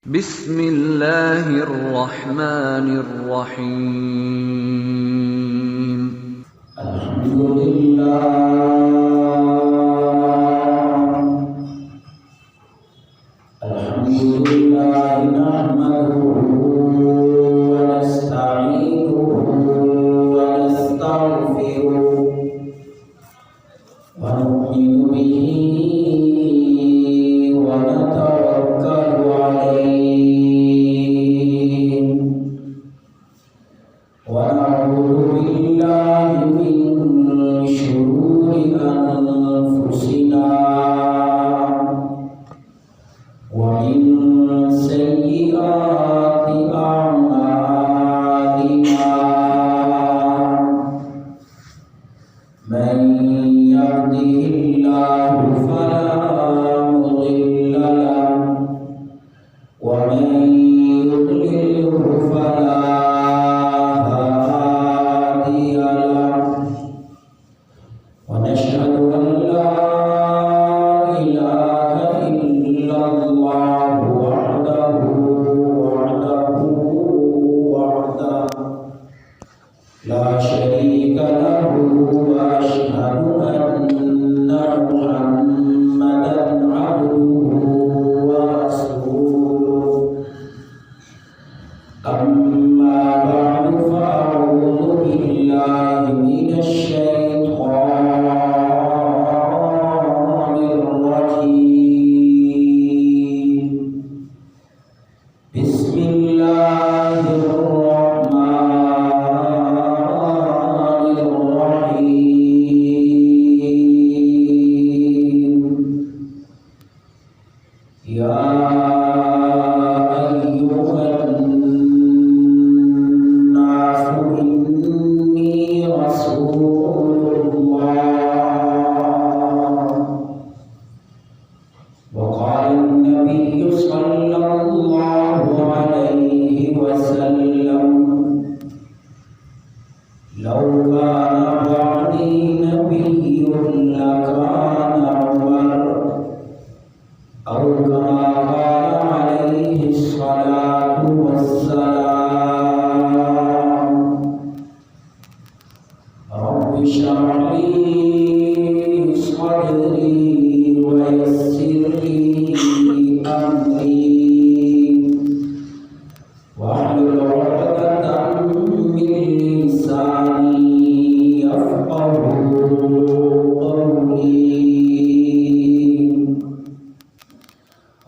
بسم الله الرحمن الرحيم. الحمد لله نحمده ونستعينه ونستغفره ونؤمن به ونتوكل عليه ونعوذ بالله من شرور أنفسنا ومن سيئات أعمالنا من يهده الله فلا مضل له ومن يضلله فلا هادي له ونشهد أن لا إله إلا الله وحده لا شريك له وأشهد أن محمدا عبده ورسوله أما بعد فأعوذ بالله من الشيطان الرجيم بسم الله الرحمن الرحيم يا أيها الناس إني رسول الله وقال النبي صلى الله عليه وسلم لو كان بعدي نبي لكان عمر أو كما قال عليه الصلاة والسلام رب اشرح لي صدري ويسر لي أمري واحلل عقدة من لساني يفقهوا قولي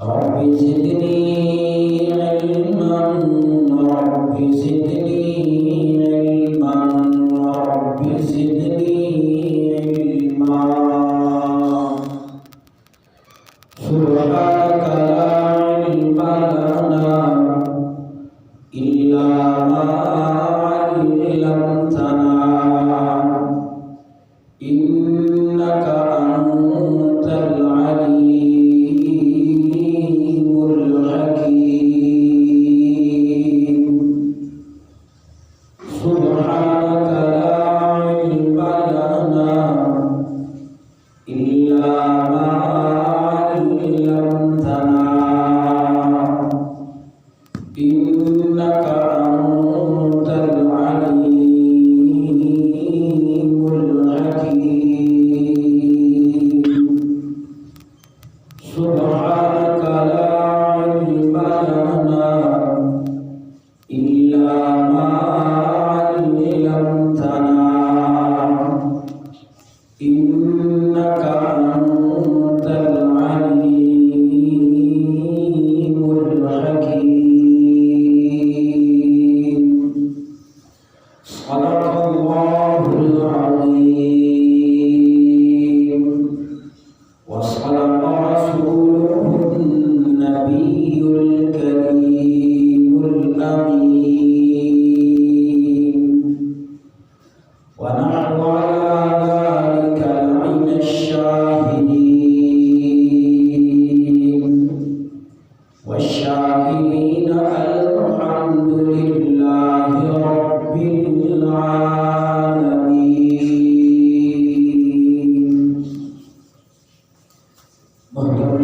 رب زدني علما رب زدني علما رب زدني علما سبحانك لا علم لنا إلا ما علمتنا إنك أنت العليم الحكيم سبحانك لا علم لنا إلا ما علمتنا إنك أنت العليم الحكيم سبحانك لا علم لنا إلا ما علمتنا إنك أنت العليم الحكيم صدق الله العظيم وصدق رسوله النبي الكريم الأمين ونحن على ذلك لمن الشاهدين والشاكرين الحمد لله رب العالمين. محترم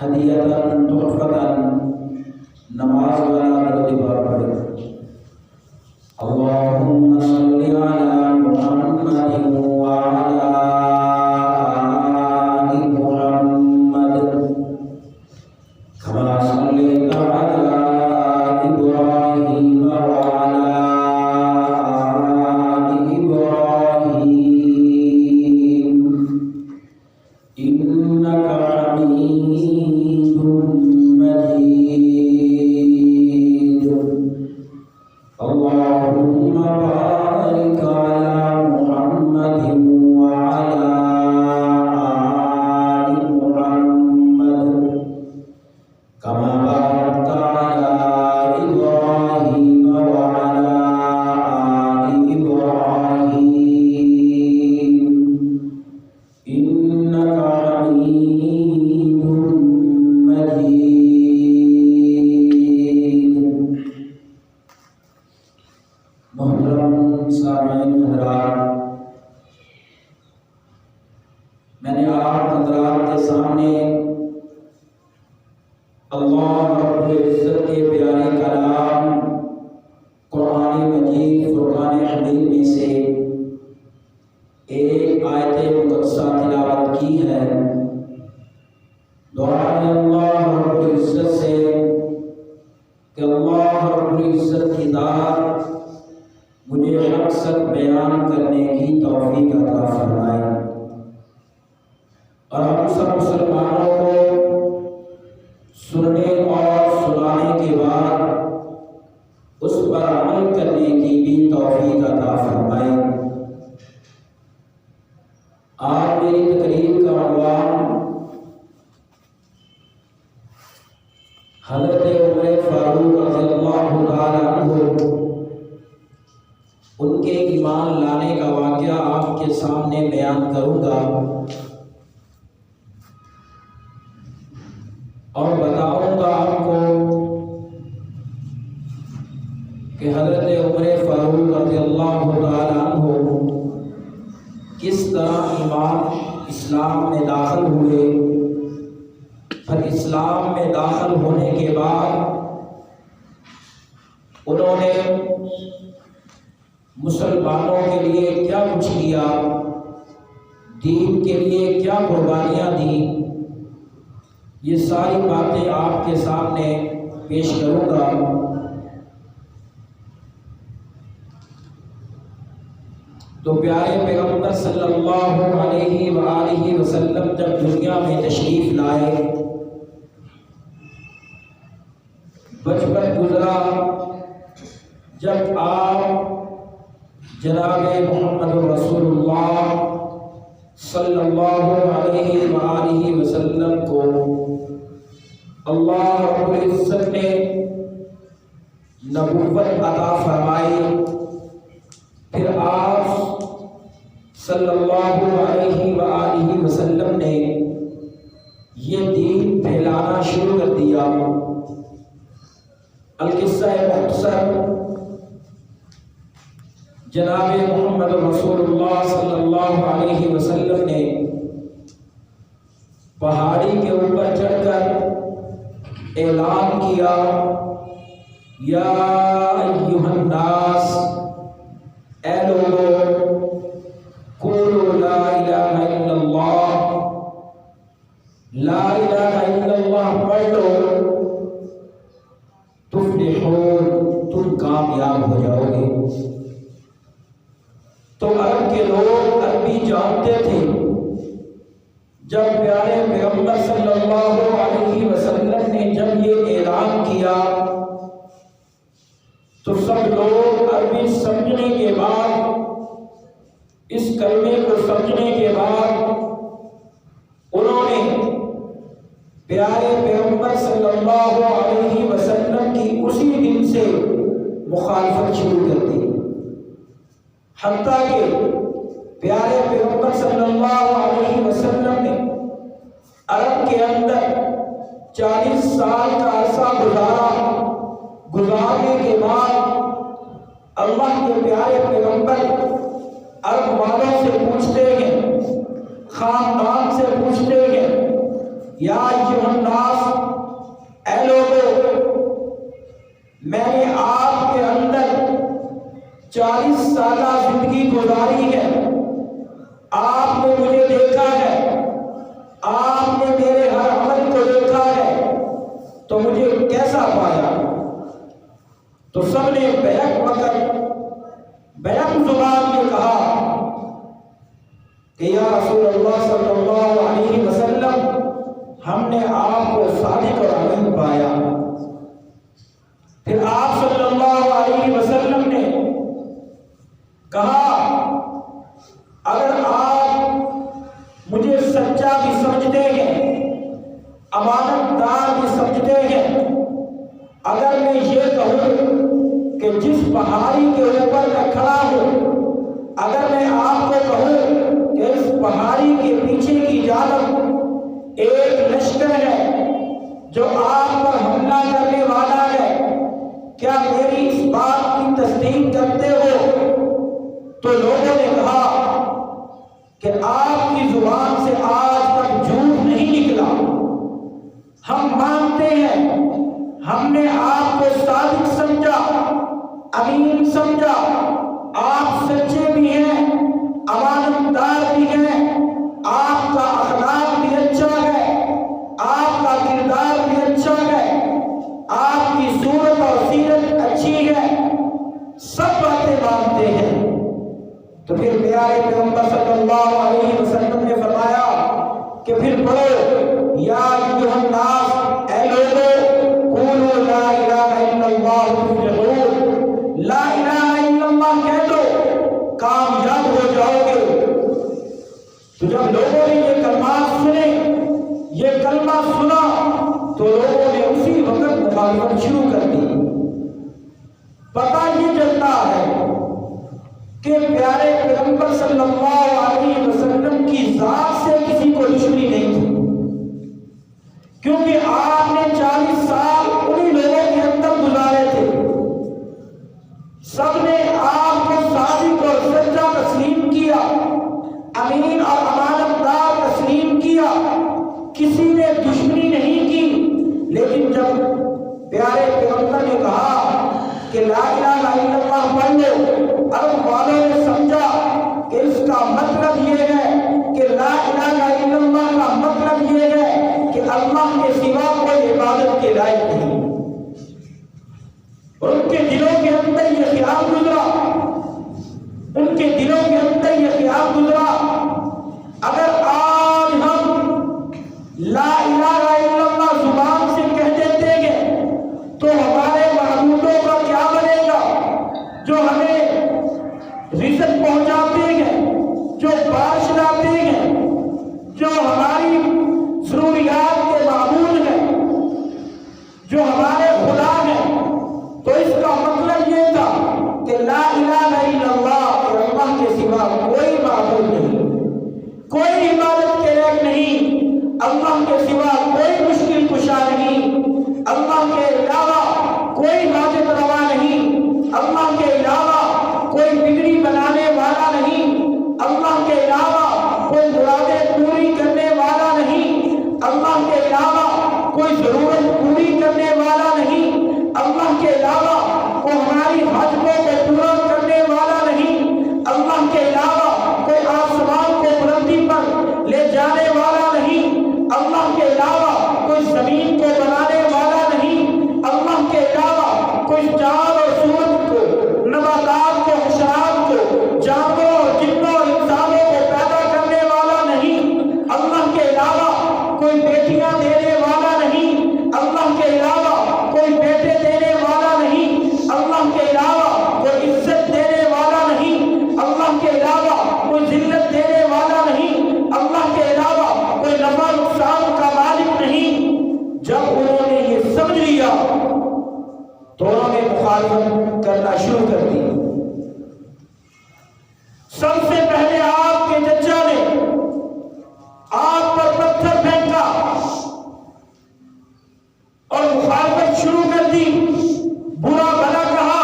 ہدیۃً تحفۃً نماز والا درود پاک پڑھے۔ اللہم صلی علی محمد وعلی آل محمد کما صلیت علی ابراہیم وعلی آل ابراہیم انک حمید مجید۔ اللهم بارك على محمد وعلى آل محمد كما باركت على إبراهيم وعلى آل إبراهيم إنك حميد مجيد۔ محترم سامعین حضرات، میں نے آپ حضرات کے سامنے اللہ رب العزت کے پیارے کلام قرآن مجید فرقان حمید میں سے ایک آیت مقدسہ تلاوت کی ہے۔ دعا ہے اللہ رب العزت سے کہ اللہ رب العزت کی ذات مجھے حق سچ بیان کرنے کی توفیق عطا فرمائے، اور ہم سب مسلمانوں کو سننے اور سنانے کے بعد اس پر عمل کرنے کی بھی توفیق عطا فرمائے۔ آج میری تقریر کا عنوان حضرت عمر فاروق رضی اللہ تعالی عنہ ان کے ایمان لانے کا واقعہ آپ کے سامنے بیان کروں گا اور بتاؤں گا آپ کو کہ حضرت عمر فاروق رضی اللہ تعالی عنہ کس طرح اسلام میں داخل ہوئے، پھر اسلام میں داخل ہونے کے بعد انہوں نے مسلمانوں کے لیے کیا کچھ کیا، دین کے لیے کیا قربانیاں دیں، یہ ساری باتیں آپ کے سامنے پیش کروں گا۔ تو پیارے پیغمبر صلی اللہ علیہ وآلہ وسلم جب دنیا میں تشریف لائے، بچپن گزرا، جب آپ جناب محمد رسول اللہ صلی اللہ علیہ وآلہ وسلم کو اللہ رب العزت نے نبوت عطا فرمائی، پھر آپ صلی اللہ علیہ وآلہ وسلم نے یہ دین پھیلانا شروع کر دیا۔ القصہ مختصر، جناب محمد رسول اللہ صلی اللہ علیہ وسلم نے پہاڑی کے اوپر چڑھ کر اعلان کیا، یا ایھا الناس، اے لوگو، قولوا لا الہ الا اللہ، لا الہ الا اللہ پڑھ لو، تفلحون، تم کامیاب ہو جاؤ گے۔ تو عرب کے لوگ عربی جانتے تھے، جب پیارے پیغمبر صلی اللہ علیہ وسلم نے جب یہ اعلان کیا تو سب لوگ عربی سمجھنے کے بعد، اس کلمے کو سمجھنے کے بعد انہوں نے پیارے پیغمبر صلی اللہ علیہ وسلم کی اسی دن سے مخالفت شروع کر دی، حتیٰ کہ پیارے پیغمبر صلی اللہ علیہ وسلم نے عرب کے اندر 40 سال کا عرصہ گزارنے کے بعد اللہ کے پیارے پیغمبر عرب والوں سے پوچھتے ہیں، خاندان سے پوچھتے ہیں، یا ایھا الناس، اے لوگو، میں نے آپ کے اندر 40 سالہ زندگی گزاری ہے، آپ نے مجھے دیکھا ہے، آپ نے میرے ہر عمل کو دیکھا ہے، تو مجھے کیسا پایا؟ تو سب نے بیک وقت بیک زبان میں کہا کہ یا رسول اللہ صلی اللہ علیہ وسلم، ہم نے آپ کو صادق اور امین پایا۔ پھر آپ صلی اللہ علیہ وسلم نے کہا اگر آپ مجھے سچا بھی سمجھتے ہیں، امانت دار بھی سمجھتے ہیں، اگر میں یہ کہوں کہ جس پہاڑی کے اوپر میں کھڑا ہوں، اگر میں آپ کو کہوں کہ اس پہاڑی کے پیچھے کی جانب ایک لشکر ہے جو آپ پر حملہ کرنے والا ہے، کیا میری اس بات کی تصدیق کرتے ہو؟ تو لوگوں نے کہا کہ آپ کی زبان سے آج تک جھوٹ نہیں نکلا، ہم مانتے ہیں، ہم نے آپ کو صادق سمجھا، امین سمجھا، آپ سچے بھی ہیں، امانت دار بھی ہیں، آپ کا اخلاق بھی اچھا ہے، آپ کا کردار بھی اچھا ہے، آپ کی صورت اور سیرت اچھی ہے، سب باتیں مانتے ہیں۔ تو پھر پیارے پیغمبر صلی اللہ علیہ وسلم نے فرمایا کہ پھر پڑھو یا ایھا الناس، اے لوگو، قولوا لا الہ الا اللہ تفلحون، لا الہ الا اللہ کہہ دو، کامیاب ہو جاؤ گے۔ تو جب لوگوں نے یہ کلمات سنے، یہ کلمہ سنا، تو لوگوں نے اسی وقت مخالفت شروع کر دی۔ پتہ یہ چلتا ہے کہ پیارے پیغمبر صلی اللہ علیہ وسلم کی ذات سے کسی کو دشمنی نہیں تھی، کیونکہ آپ نے 40 سال انہی لوگوں کے اندر گزارے تھے، سب نے آپ کو صادق اور سچا تسلیم کیا، امین اور امانت دار تسلیم کیا، کسی نے دشمنی نہیں کی۔ لیکن جب پیارے پیغمبر نے کہا کہ لا الہ الا اللہ پڑھ لو، عرب والوں نے سمجھا کہ اس کا مطلب یہ ہے کہ لا الہ الا اللہ کا مطلب یہ ہے کہ اللہ کے سوا کوئی عبادت کے لائق نہیں، اور ان کے دلوں کے اندر یہ خیال گزرا، ان کے دلوں کے اندر یہ خیال گزرا اگر آج ہم لا الہ الا اللہ زبان سے کہہ دیتے ہیں تو ہمارے معبودوں کا کیا بنے گا، جو ہمیں رزق پہنچاتے ہیں، جو بارش لاتے ہیں، جو ہماری ضروریات کے معبود ہیں، جو ہمارے خدا ہیں۔ تو اس کا مطلب یہ تھا کہ لا الہ الا اللہ، اور اللہ کے سوا کوئی معبود نہیں، کوئی عبادت کے لائق نہیں، اللہ کے سوا کوئی مشکل کشا نہیں، اللہ کے علاوہ کوئی حاجت روا نہیں، اللہ کے علاوہ کوئی بگڑی بنانے والا نہیں، اللہ کے علاوہ کوئی مرادیں پوری کرنے والا نہیں، اللہ کے علاوہ کوئی ضرورت پوری کرنے والا نہیں، اللہ کے علاوہ کوئی ہماری حاجتوں کو پورا کرنے والا نہیں، اللہ کے علاوہ کوئی آسمان کو بلندی پر لے جانے والا نہیں، اللہ کے علاوہ کوئی زمین کو بنانے والا نہیں، اللہ کے علاوہ کوئی چاند اور سورج کو، نباتات کو، حشرات کو، جانوروں اور جنوں اور انسانوں کو پیدا کرنے والا نہیں، اللہ کے علاوہ کوئی بیٹیاں دینے والا نہیں، اللہ کے علاوہ کوئی بیٹے دینے والا نہیں، اللہ کے علاوہ کوئی عزت دینے والا نہیں، اللہ کے علاوہ کوئی ذلت دینے والا نہیں، اللہ کے علاوہ کوئی نفع نقصان کا مالک نہیں۔ جب انہوں نے یہ سمجھ لیا تو انہوں نے مخالفت کرنا شروع کر دی۔ سب سے پہلے آپ کے چچا نے آپ پر پتھر پھینکا اور مخالفت شروع کر دی، برا بھلا کہا،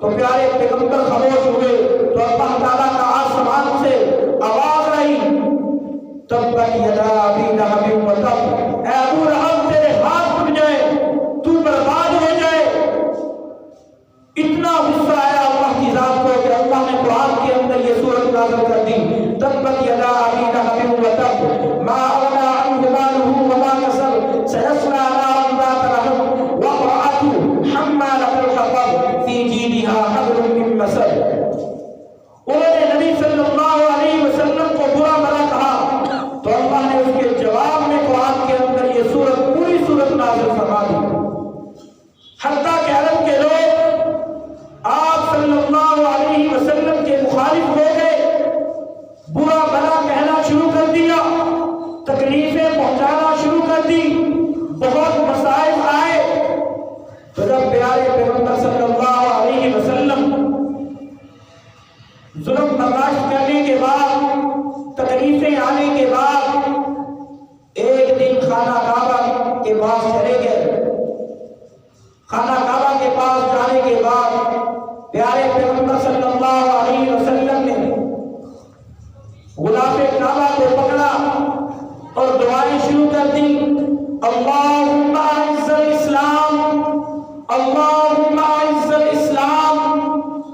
تو پیارے پیغمبر خاموش ہوئے تو اللہ تعالیٰ کا آسمان سے آواز آئی، تبت یدا ابی لہب وتب، صورت نازل فرما دی، حتیٰ کہ عرب کے لوگ آپ صلی اللہ علیہ وسلم کے مخالف ہو گئے، برا بھلا کہنا شروع کر دیا، تکلیفیں پہنچانا شروع کر دی، بہت مسائل آئے۔ تو جب پیارے پیغمبر صلی اللہ علیہ وسلم ظلم برداشت کرنے کے بعد، تکلیفیں آنے کے بعد ایک دن خانہ کعبہ کے پاس چلے گئے۔ خانہ کعبہ کے پاس جانے کے بعد پیارے پیغمبر صلی اللہ علیہ وسلم نے غلاف کعبہ کو پکڑا اور دعائیں شروع کر دی، اللہم اعز الاسلام، اللہم اعز الاسلام،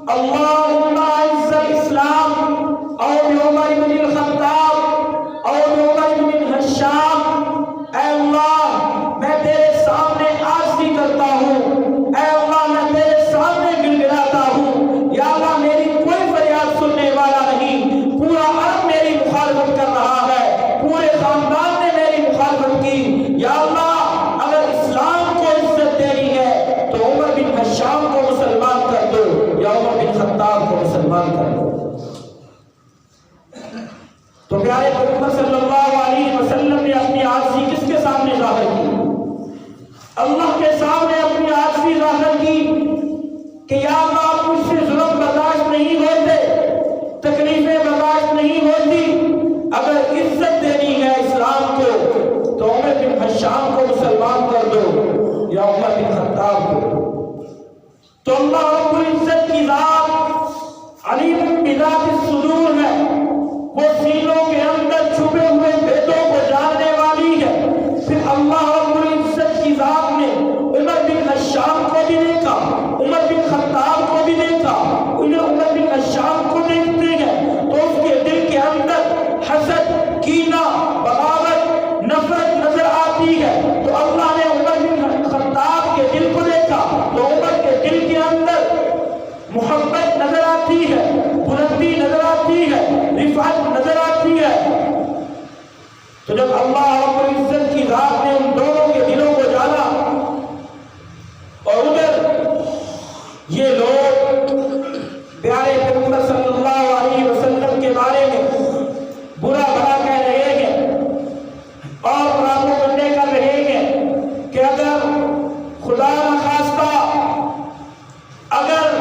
اللہم اعز الاسلام، او عمر بن الخطاب او عمر بن ہشام، اے اللہ میں تیرے سامنے عاجزی کرتا ہوں، اے اللہ میں تیرے سامنے گڑگڑاتا ہوں، یا اللہ میری کوئی فریاد سننے والا نہیں، پورا عرب میری مخالفت کر رہا ہے، پورے خاندان نے میری مخالفت کی، یا اللہ اگر اسلام کو عزت دینی ہے تو عمر بن ہشام کو مسلمان کر دو یا عمر بن خطاب کو مسلمان کر دو۔ تو پیارے پیغمبر صلی اللہ علیہ وسلم نے اپنی عاجزی کس کے سامنے ظاہر کی؟ اللہ کے سامنے اپنی عاجزی ظاہر کی کہ یا اللہ مجھ سے ظلم برداشت نہیں ہوتے، تکلیفیں برداشت نہیں ہوتی، اگر عزت دینی ہے اسلام کو تو عمر بن ہشام کو مسلمان کر دو یا عمر بن خطاب کو۔ تو اللہ رب العزت کی ذات علیم بذات الصدور ہے، وہ سینوں کے اندر چھپے ہوئے بھیدوں کو جاننے والی ہے۔ پھر اللہ رب العزت کی ذات نے عمر بن ہشام کو بھی دیکھا، عمر بن خطاب کو بھی دیکھا، عمر بن ہشام کو دیکھتے ہیں تو اس کے دل کے اندر حسد، کینہ، بغاوت، نفرت نظر آتی ہے۔ تو اللہ نے عمر بن خطاب کے دل کو دیکھا تو عمر کے دل کے اندر محبت نظر آتی ہے، بلندی نظر آتی ہے، رفعت نظر آتی ہے۔ تو جب اللہ رب العزت کی ذات نے ان دونوں کے دلوں کو جانا اور ادھر یہ لوگ پیارے پیغمبر صلی اللہ علیہ وسلم کے بارے میں برا بھلا کہہ رہے ہیں اور پراپوگنڈے کر رہے ہیں کہ اگر خدا نخواستہ اگر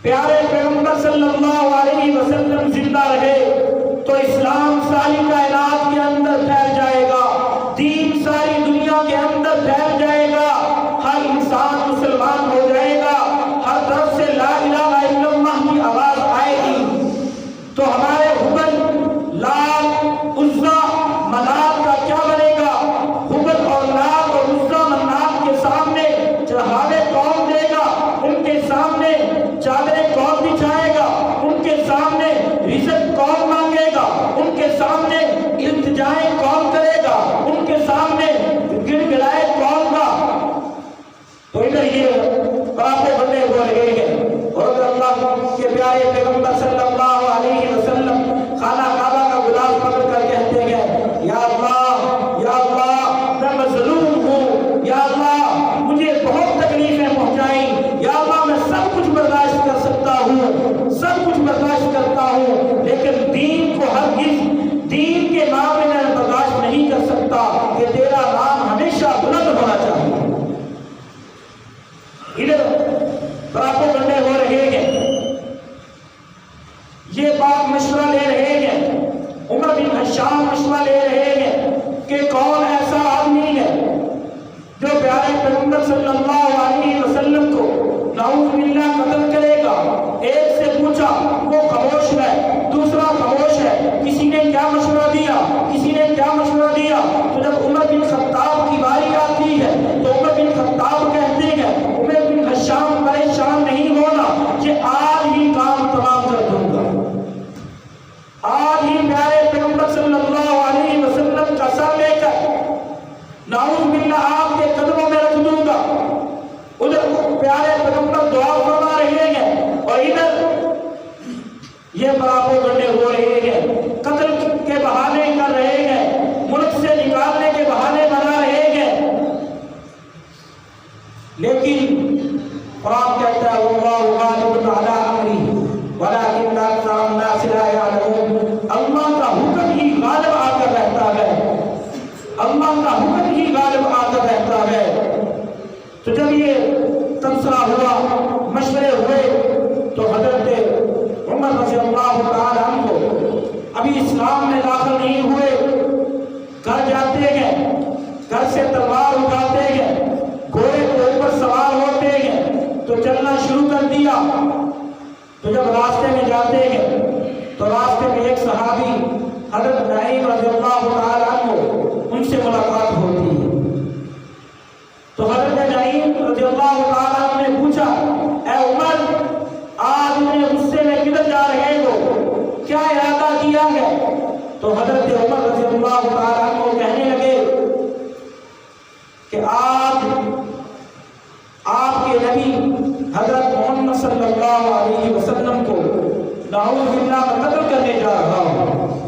پیارے پیغمبر صلی اللہ علیہ وسلم زندہ رہے تو اسلام ساری کائنات کے اندر پھیل جائے گا، دین ساری دنیا کے اندر پھیل جائے گا، ہر انسان مسلمان ہو جائے گا، ہر طرف سے لا الہ الا اللہ کی آواز آئے گی۔ تو ہمارے حبل، لات، عزا، منات کا کیا بنے گا؟ حبل اور لات اور عزا منات کے سامنے چڑھاوے کون دے گا؟ ان کے سامنے چادریں کون بچھائے گا؟ ان کے سامنے رزق کون مانگے گا؟ ان کے سامنے التجائیں کون کرے گا؟ ان کے سامنے گڑ گڑائے کون گا؟ تو ادھر یہ پراپوگنڈے ہو رہے ہیں اور اللہ کے پیارے پیغمبر صلی اللہ علیہ وسلم خانہ کعبہ کا غلاف پکڑ کر کہتے ہیں یا اللہ میں مظلوم ہوں، یا اللہ مجھے بہت تکلیفیں پہنچائیں، یا اللہ میں سب کچھ برداشت کر سکتا ہوں، سب کچھ برداشت کرتا ہوں، لیکن دین کو ہرگز، دین کے معاملے میں برداشت نہیں کر سکتا کہ تیرا نام ہمیشہ بلند ہونا چاہیے۔ ادھر پراپوگنڈے ہو رہے ہیں، یہ بات مشورہ لے رہے ہیں، عمر بن ہشام مشورہ لے رہے ہیں کہ کون ایسا آدمی ہے کر دیا۔ تو جب راستے میں جاتے ہیں تو راستے میں ایک صحابی حضرت نعیم رضی اللہ تعالیٰ عنہ ان سے ملاقات ہوتی ہے۔ تو حضرت نعیم رضی اللہ تعالیٰ عنہ نے پوچھا، اے عمر، آج اتنے غصے میں کدھر جا رہے ہو؟ کیا ارادہ کیا ہے؟ تو حضرت عمر رضی اللہ تعالیٰ عنہ کہنے لگے کہ آج آپ کے نبی حضرت محمد صلی اللہ علیہ وسلم کو نعوذ باللہ قتل کرنے جا رہا ہوں۔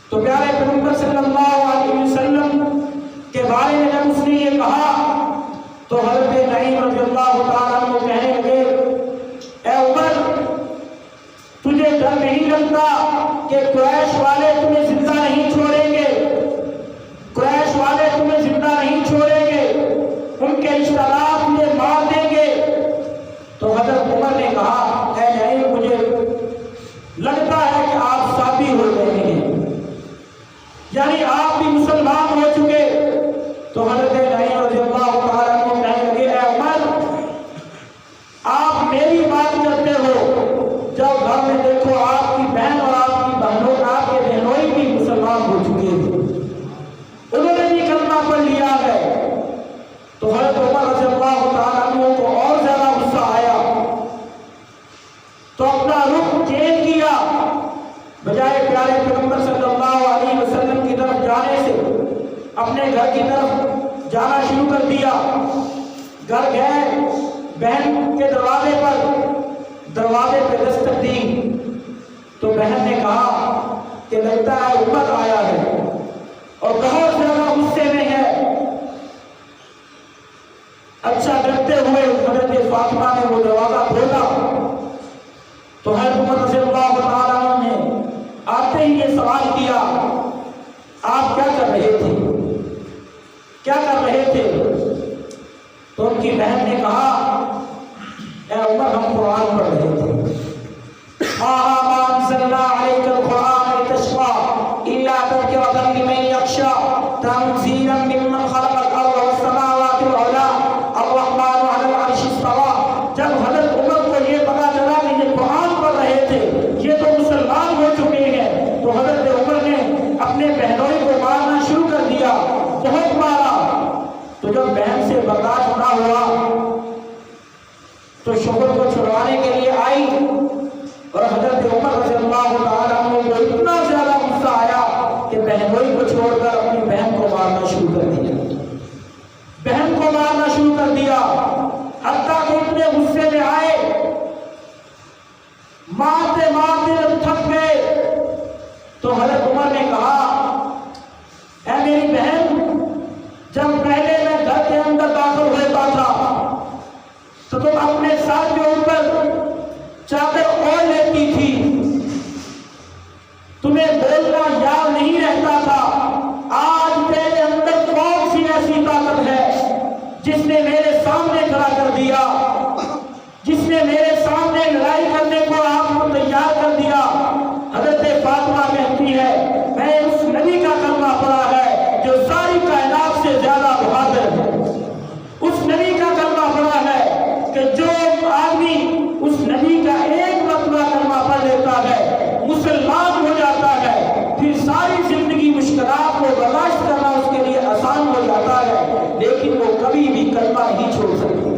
تو پیارے پیغمبر صلی اللہ علیہ وسلم کے بارے میں جب اس نے یہ کہا تو حضرت نعیم رضی اللہ تعالیٰ عنہ کہنے لگے، اے عمر، تجھے ڈر نہیں لگتا کہ قریش والے تمہیں زندہ نہیں چھوڑیں گے؟ قریش والے تمہیں زندہ نہیں چھوڑیں گے، ان کے رشتہ دار تمہیں مار دیں گے۔ تو حضرت عمر نے کہا، اے نعیم، مجھے لگتا ہے کہ آپ ساتھی ہو گئے ہیں، یعنی آپ بھی مسلمان ہو چکے۔ تو حضرت نعیم رضی اللہ تعالیٰ عنہ کہنے لگے، اے عمر، آپ میری بات کرتے ہو، جب گھر میں دیکھو آپ کی بہن اور آپ کی بہنوں، آپ کے بہنوئی بھی مسلمان ہو چکے ہیں، انہوں نے بھی کلمہ پڑھ لیا ہے۔ تو حضرت عمر رضی اللہ تعالیٰ عنہ کو اور زیادہ غصہ آیا، تو اپنا رخ چینج کیا، بجائے پیارے پیغمبر صلی اللہ علیہ وسلم کی طرف جانے سے اپنے گھر کی طرف جانا شروع کر دیا۔ گھر گئے، بہن کے دروازے پہ دستک دی تو بہن نے کہا کہ لگتا ہے عمر آیا ہے اور بہت زیادہ غصے میں ہے۔ اچھا، ڈرتے ہوئے حضرت فاطمہ نے وہ دروازہ کھولا تو حضرت عمر رضی اللہ تعالیٰ عنہ نے آتے ہی یہ سوال کیا، آپ کیا کر رہے تھے؟ کیا کر رہے تھے؟ تو ان کی بہن نے کہا، اے عمر، ہم قرآن پڑھ رہے تھے۔ ما انزلنا عليك القرآن لتشقى إلا تذكرة لمن يخشى تنزيلا ممن خلق الأرض والسماوات العلى الرحمن على العرش استوى۔ جب حضرت عمر کو یہ پتا چلا کہ یہ قرآن پڑھ رہے تھے، یہ تو مسلمان ہو چکے ہیں، تو حضرت عمر نے اپنے بہنوئی کو مارنا شروع کر دیا، بہت مارا۔ تو جب بہن سے برداشت نہ ہوا تو شوہر کو چھڑوانے کے لیے آئی، اور حضرت عمر رضی اللہ تعالیٰ عنہ کو اتنا زیادہ غصہ آیا کہ بہنوئی کو چھوڑ کر اپنی بہن کو مارنا شروع کر دیا، بہن کو مارنا شروع کر دیا، حتیٰ کہ اتنے غصے میں آئے، مارتے مارتے جب تھک گئے تو حضرت عمر نے کہا، اے میری بہن، جب پہلے میں گھر کے اندر داخل ہوتا تھا تو تم اپنے سر کے اوپر چادر اوڑھ لیتی تھی، تمہیں بولنا یاد نہیں رہتا تھا۔ آج میرے اندر کون سی ایسی طاقت ہے جس نے میرے سامنے کھڑا کر دیا، جس نے میرے سامنے لڑائی کرنے کو آپ کو تیار کر دیا؟ حضرت فاطمہ کہتی ہے، میں نے اس نبی کا کلمہ پڑھا ہے جو ساری کائنات سے زیادہ بہادر ہے، اس نبی کا کلمہ پڑھا ہے کہ جو آدمی اس نبی کا ایک مرتبہ کلمہ پڑھ لیتا ہے، مسلمان ہو جاتا ہے، پھر ساری زندگی مشکلات کو برداشت کرنا اس کے لیے آسان ہو جاتا ہے، لیکن وہ کبھی بھی کلمہ نہیں چھوڑ سکتی۔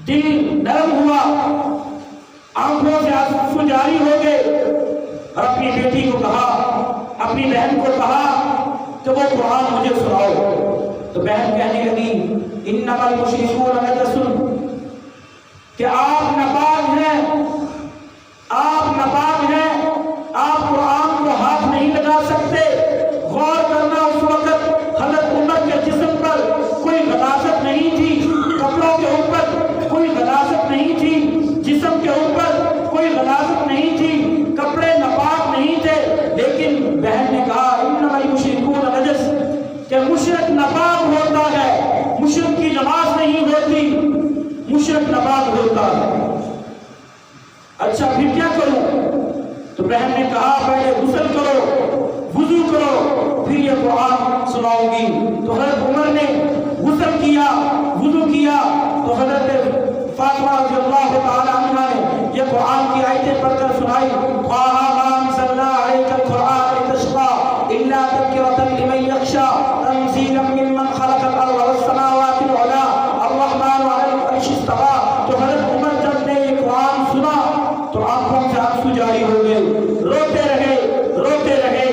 دل نرم ہوا، آنکھوں سے آنسو جاری ہو گئے، اور اپنی بیٹی کو کہا، اپنی بہن کو کہا کہ وہ قرآن مجھے سناؤ۔ تو بہن کہنے لگی انما المشرکون نجس، کہ آپ ناپاک ہیں، آپ ناپاک ہیں، آپ قرآن کو ہاتھ نہیں لگا سکتے۔ غور کرنا، اس وقت حضرت عمر کے جسم پر کوئی غلاظت نہیں تھی، کپڑوں کے اوپر کوئی غلاظت نہیں تھی، جسم کے اوپر کوئی غلاظت نہیں تھی، کپڑے ناپاک نہیں تھے، لیکن بہن نے کہا انما المشرکون نجس، کہ مشرک ناپاک ہوتا ہے، مشرک کی نماز نہیں ہوتی، مشرک ناپاک ہوتا ہے۔ اچھا پھر کیا کروں؟ تو بہن نے کہا پہلے غسل کرو، وضو کرو، پھر یہ قرآن سناؤں گی۔ تو حضرت عمر نے غسل کیا، وضو کیا، تو حضرت فاطمہ رضی اللہ تعالی عنہ نے یہ قرآن کی آیتیں پڑھ کر سنائی۔ طٰہٰ مَا أَنزَلْنَا عَلَيْكَ الْقُرْآنَ لِتَشْقَىٰ إِلَّا تَذْكِرَةً لِمَن يَخْشَىٰ تَنزِيلًا مِّمَّنْ خَلَقَ الْأَرْضَ وَالسَّمَاوَاتِ الْعُلَىٰ الرَّحْمَٰنُ عَلَى الْعَرْشِ اسْتَوَىٰ۔ تو حضرت عمر جب نے یہ قرآن سنا تو آنکھوں سے آنسو جاری ہو گئے، روتے رہے، روتے رہے،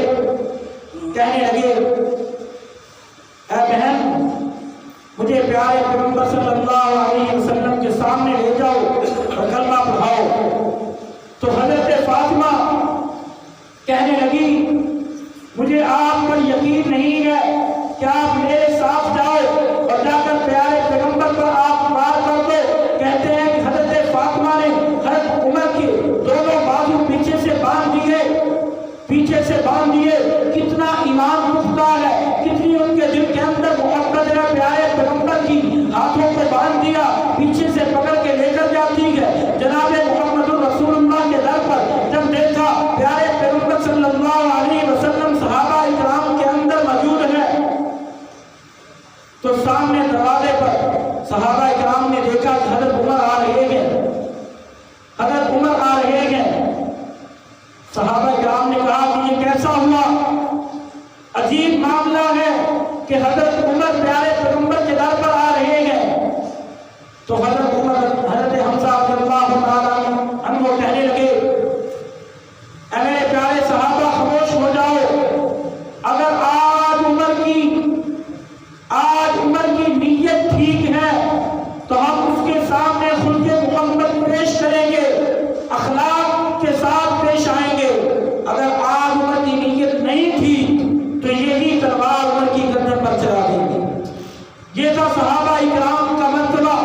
کہنے لگے اے بہن مجھے پیارے پیغمبر صلی اللہ علیہ وسلم کے سامنے لے جاؤ اور کلمہ پڑھاؤ۔ تو حضرت فاطمہ کہنے لگی مجھے آپ پر یقین نہیں ہے کہ آپ میرے ساتھ جاؤ اور جا کر پیارے پیغمبر پر آپ وار کر دو۔ کہتے ہیں کہ حضرت فاطمہ نے حضرت عمر کے دونوں بازو پیچھے سے باندھ دیے، پیچھے سے باندھ دیے۔ کتنا ایمان پختہ ہے، کتنی ان کے دل کے اندر محبت ہے پیارے پیغمبر کی، ہاتھوں کو باندھ دیا، پیچھے سے پکڑ کے لے کر جاتی ہے جناب محمد رسول اللہ کے در پر۔ جب دیکھا پیارے پیغمبر صلی اللہ علیہ وسلم صحابہ اکرام کے اندر موجود ہے، تو سامنے دروازے پر صحابہ اکرام نے دیکھا کہ حضرت عمر آ رہے ہیں، حضرت عمر آ رہے ہیں۔ صحابہ اکرام نے کہا کہ یہ کیسا ہوا؟ عجیب معاملہ ہے کہ حضرت عمر پیارے پیغمبر کے در پر آ رہے ہیں۔ تو حضرت عمر حضرت حمزہ رضی اللہ تعالیٰ عنہ کہنے لگے اے میرے پیارے صحابہ خاموش ہو جاؤ، اگر آج عمر کی نیت ٹھیک ہے تو ہم اس کے سامنے خلق محمد پیش کریں گے، اخلاق کے ساتھ پیش آئیں گے۔ اگر آج عمر کی نیت نہیں تھی تو یہی تلوار عمر کی گردن پر چلا دیں گے۔ یہ تھا صحابہ اکرام کا مرتبہ،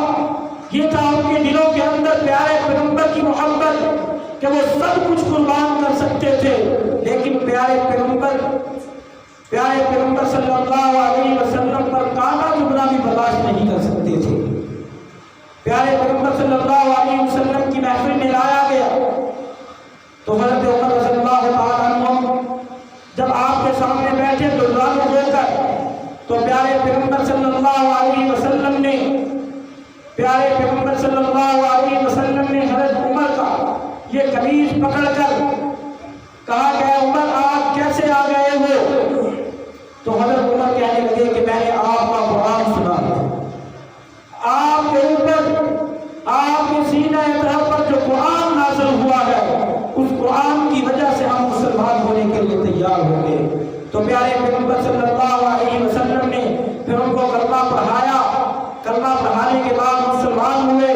یہ تھا ان کے دلوں کے اندر پیارے پیغمبر کی محبت کہ وہ سب کچھ قربان کر سکتے تھے، لیکن پیارے پیغمبر صلی اللہ علیہ وسلم پر کانٹا چبھنا بھی برداشت نہیں کر سکتے تھے۔ پیارے پیغمبر صلی اللہ علیہ وسلم کی محفل میں لایا گیا تو حضرت عمر رضی اللہ تعالیٰ عنہ جب آپ کے سامنے بیٹھے تو رانو ہو کر تو پیارے پیغمبر صلی اللہ علیہ وسلم نے حضرت عمر کا یہ قمیض پکڑ کر کہا کہ عمر آپ کیسے آ گئے ہو؟ تو حضرت عمر کہنے لگے کہ میں نے آپ کا قرآن سنا، آپ کے اوپر آپ کے سینہ طرف پر جو قرآن نازل ہوا ہے اس قرآن کی وجہ سے ہم مسلمان ہونے کے لیے تیار ہو گئے۔ تو پیارے پیغمبر صلی اللہ علیہ وسلم نے پھر ان کو کلمہ پڑھایا، کلمہ پڑھانے کے بعد مسلمان ہوئے۔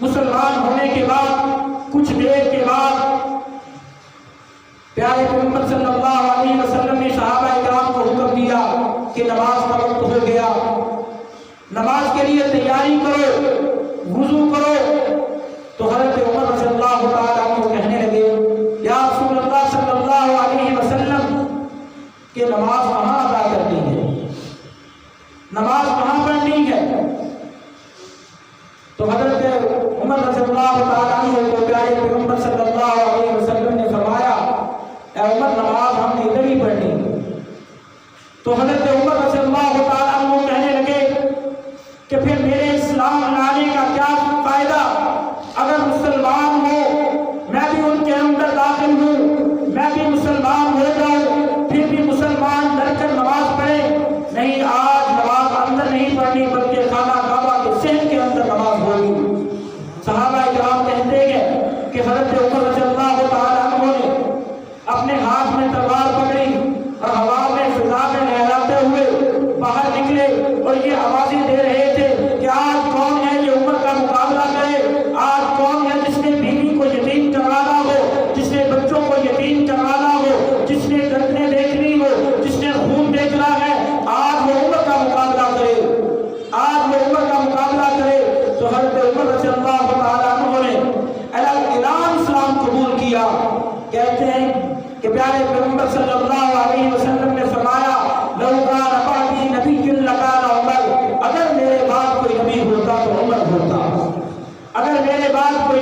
مسلمان ہونے کے بعد کچھ دیر کے بعد پیارے پیغمبر صلی اللہ علیہ وسلم نے صحابہ اکرام کو حکم دیا کہ نماز کا وقت ہو گیا، نماز کے لیے تیاری کرو، وضو کرو۔ تو حضرت عمر رضی اللہ تعالیٰ عنہ کہنے لگے یا رسول اللہ صلی اللہ علیہ وسلم کہ نماز کہاں ادا کرنی ہے، نماز کہاں پڑھنی ہے؟ تو حضرت عمر رضی اللہ تعالیٰ عنہ کو پیارے پیغمبر صلی اللہ علیہ وسلم نے فرمایا اے عمر نماز ہم نے ادھر ہی پڑھنی ہے۔ تو حضرت عمر رضی اللہ تعالیٰ عنہ کہنے لگے کہ پھر میرے اسلام لانے کا کیا فائدہ؟ اگر مسلمان ہو، میں بھی ان کے اندر داخل ہوں، میں بھی مسلمان ہو جاؤں، پھر بھی مسلمان ڈر کر نماز پڑھے؟ نہیں، آج نماز اندر نہیں پڑھنی بلکہ خانہ کعبہ کے صحن کے اندر نماز ہو یہ آوازیں دے رہے تھے کہ آج کون ہے یہ عمر کا مقابلہ کرے، آج کون ہے جس نے بیوی کو یتیم کروانا ہو، جس نے بچوں کو یتیم کروانا ہو، جس نے گردنیں دیکھنی ہو، جس نے خون دیکھنا ہے، آج وہ عمر کا مقابلہ کرے، آج وہ عمر کا مقابلہ کرے۔ تو حضرت عمر رضی اللہ تعالیٰ عنہ نے اعلان اسلام قبول کیا۔ کہتے ہیں کہ پیارے پیغمبر صلی اللہ علیہ وسلم نے فرمایا لو کان بعدی نبی لکان عمر، اگر میرے بعد کوئی نبی ہوتا تو عمر ہوتا، اگر میرے بعد کوئی